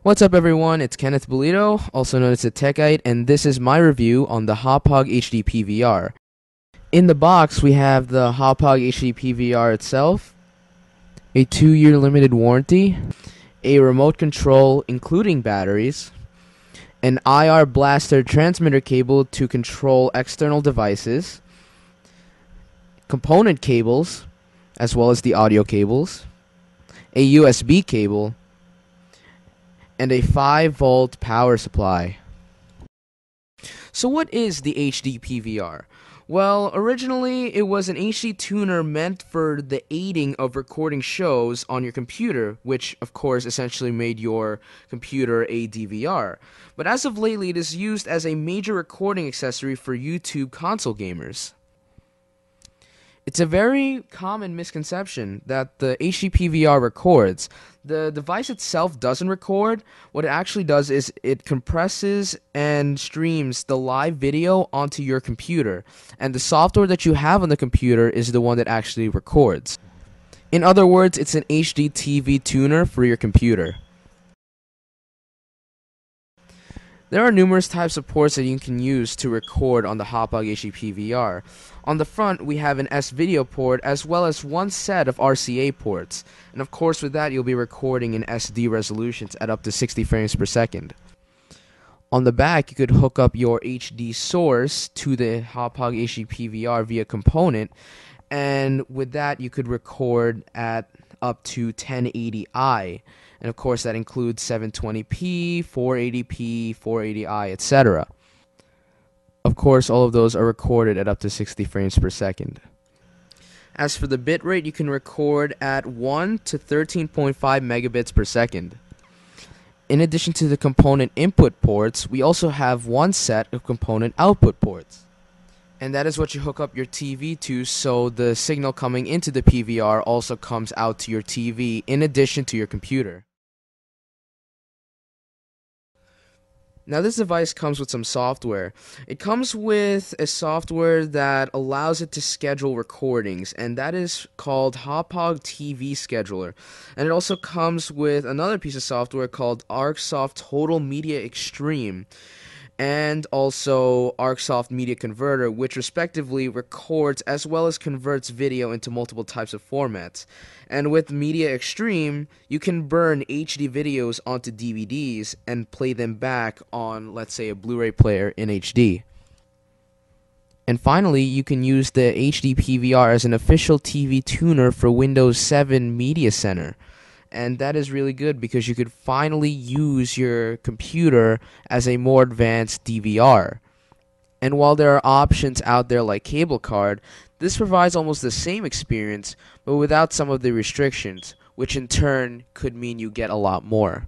What's up, everyone? It's Kenneth Bolito, also known as the Techite, and this is my review on the Hauppauge HD PVR. In the box, we have the Hauppauge HD PVR itself, a 2-year limited warranty, a remote control including batteries, an IR blaster transmitter cable to control external devices, component cables, as well as the audio cables, a USB cable, and a 5-volt power supply. So what is the HD PVR? Well, originally it was an HD tuner meant for the aiding of recording shows on your computer, which of course essentially made your computer a DVR. But as of lately, it is used as a major recording accessory for YouTube console gamers. It's a very common misconception that the HD PVR records. The device itself doesn't record. What it actually does is it compresses and streams the live video onto your computer, and the software that you have on the computer is the one that actually records. In other words, it's an HD TV tuner for your computer. There are numerous types of ports that you can use to record on the Hauppauge HD PVR. On the front, we have an S-video port as well as one set of RCA ports. And of course, with that, you'll be recording in SD resolutions at up to 60 frames per second. On the back, you could hook up your HD source to the Hauppauge HD PVR via component, and with that, you could record at up to 1080i. And of course, that includes 720p, 480p, 480i, etc. Of course, all of those are recorded at up to 60 frames per second. As for the bitrate, you can record at 1 to 13.5 megabits per second. In addition to the component input ports, we also have one set of component output ports. And that is what you hook up your TV to, so the signal coming into the PVR also comes out to your TV in addition to your computer. Now, this device comes with some software. It comes with a software that allows it to schedule recordings, and that is called Hauppauge TV Scheduler. And it also comes with another piece of software called ArcSoft Total Media Extreme, and also ArcSoft Media Converter, which respectively records as well as converts video into multiple types of formats. And with Media Extreme, you can burn HD videos onto DVDs and play them back on, let's say, a Blu-ray player in HD. And finally, you can use the HD PVR as an official TV tuner for Windows 7 Media Center. And that is really good because you could finally use your computer as a more advanced DVR. And while there are options out there like cable card, this provides almost the same experience, but without some of the restrictions, which in turn could mean you get a lot more.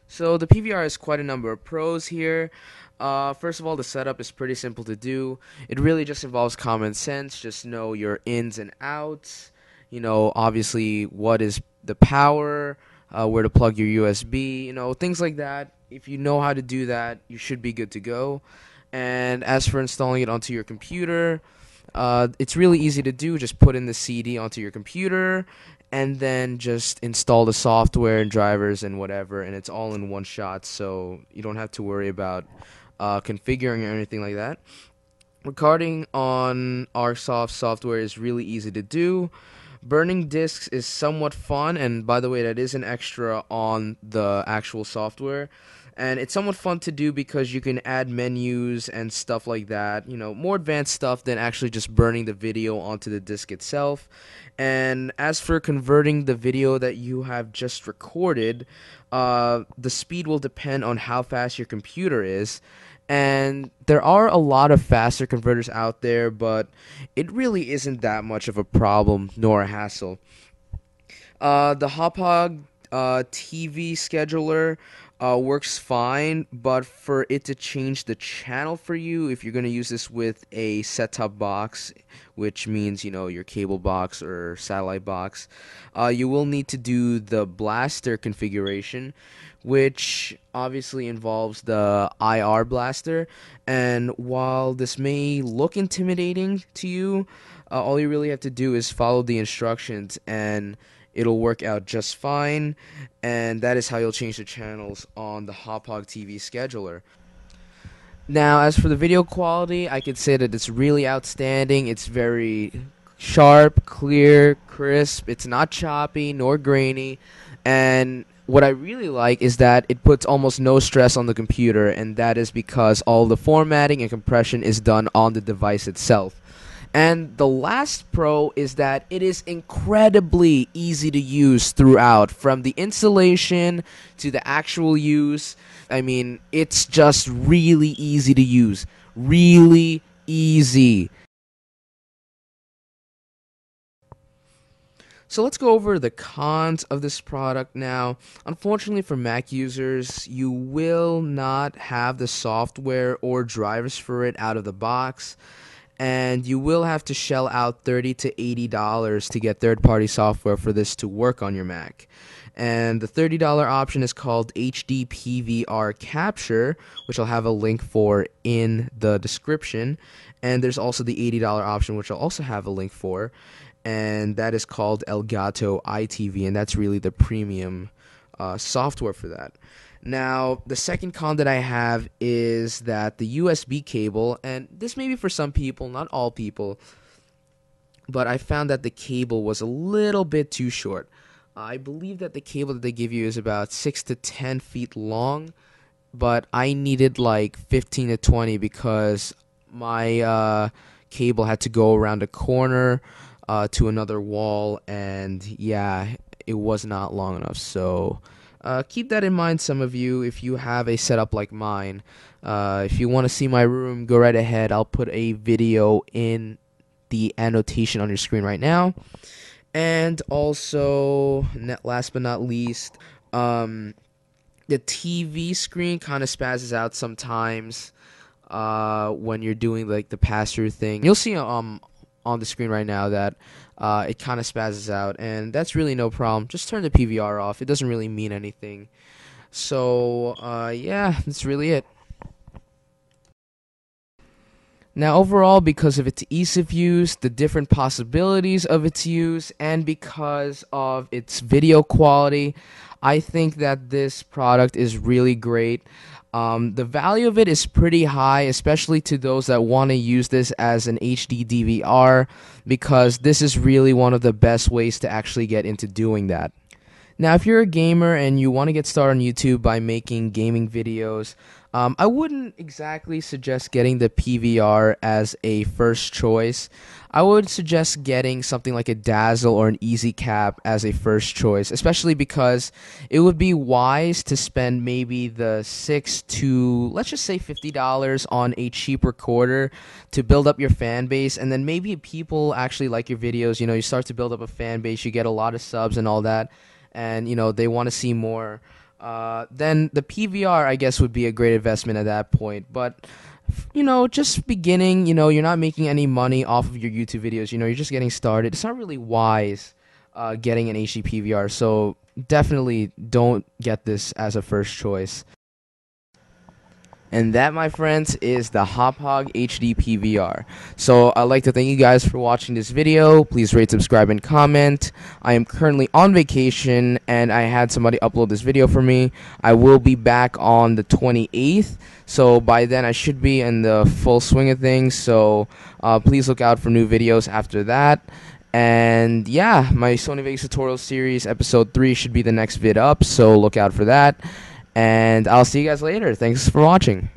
So the PVR has quite a number of pros here. First of all, the setup is pretty simple to do. It really just involves common sense. Just know your ins and outs. You know, obviously, what is the power, where to plug your USB, things like that. If you know how to do that, you should be good to go. And as for installing it onto your computer, it's really easy to do. Just put in the CD onto your computer, and then just install the software and drivers and whatever, and it's all in one shot, so you don't have to worry about configuring or anything like that. Recording on ArcSoft software is really easy to do. Burning discs is somewhat fun, and by the way, that is an extra on the actual software. And it's somewhat fun to do because you can add menus and stuff like that, more advanced stuff than actually just burning the video onto the disc itself. And as for converting the video that you have just recorded, the speed will depend on how fast your computer is. And there are a lot of faster converters out there, but it really isn't that much of a problem nor a hassle. The Hauppauge TV Scheduler works fine, but for it to change the channel for you, if you're going to use this with a set-top box, which means, your cable box or satellite box, you will need to do the blaster configuration, which obviously involves the IR blaster. And while this may look intimidating to you, all you really have to do is follow the instructions and it'll work out just fine, and that is how you'll change the channels on the Hauppauge TV scheduler. Now, as for the video quality, I could say that it's really outstanding. It's very sharp, clear, crisp. It's not choppy nor grainy, and what I really like is that it puts almost no stress on the computer, and that is because all the formatting and compression is done on the device itself. And the last pro is that it is incredibly easy to use throughout, from the installation to the actual use. I mean, it's just really easy to use. Really easy. So let's go over the cons of this product now. Unfortunately for Mac users, you will not have the software or drivers for it out of the box, and you will have to shell out $30 to $80 to get third-party software for this to work on your Mac. And the $30 option is called HD PVR Capture, which I'll have a link for in the description. And there's also the $80 option, which I'll also have a link for, and that is called Elgato iTV, and that's really the premium software for that. Now, the second con that I have is that the USB cable, and this may be for some people, not all people, but I found that the cable was a little bit too short. I believe that the cable that they give you is about 6 to 10 feet long, but I needed like 15 to 20 because my cable had to go around a corner to another wall, and yeah, it was not long enough. So keep that in mind, some of you, if you have a setup like mine. If you want to see my room, go right ahead. I'll put a video in the annotation on your screen right now. And also, last but not least, the TV screen kind of spazzes out sometimes when you're doing like the pass-through thing. You'll see on the screen right now that it kind of spazzes out, and that's really no problem. Just turn the PVR off. It doesn't really mean anything. So yeah, that's really it. Now, overall, because of its ease of use, the different possibilities of its use, and because of its video quality, I think that this product is really great. The value of it is pretty high, especially to those that want to use this as an HD DVR, because this is really one of the best ways to actually get into doing that. Now, if you're a gamer and you want to get started on YouTube by making gaming videos, I wouldn't exactly suggest getting the PVR as a first choice. I would suggest getting something like a Dazzle or an Easy Cap as a first choice, especially because it would be wise to spend maybe the $6 to, let's just say, $50 on a cheap recorder to build up your fan base, and then maybe people actually like your videos. You start to build up a fan base, you get a lot of subs and all that, and they want to see more. Then the PVR, I guess, would be a great investment at that point. But just beginning, you're not making any money off of your YouTube videos. You're just getting started. It's not really wise getting an HD PVR. So definitely don't get this as a first choice. And that, my friends, is the Hauppauge HD PVR. So I'd like to thank you guys for watching this video. Please rate, subscribe, and comment. I am currently on vacation, and I had somebody upload this video for me. I will be back on the 28th. So by then, I should be in the full swing of things. So please look out for new videos after that. And yeah, my Sony Vegas tutorial series episode 3 should be the next vid up. So look out for that. And I'll see you guys later. Thanks for watching.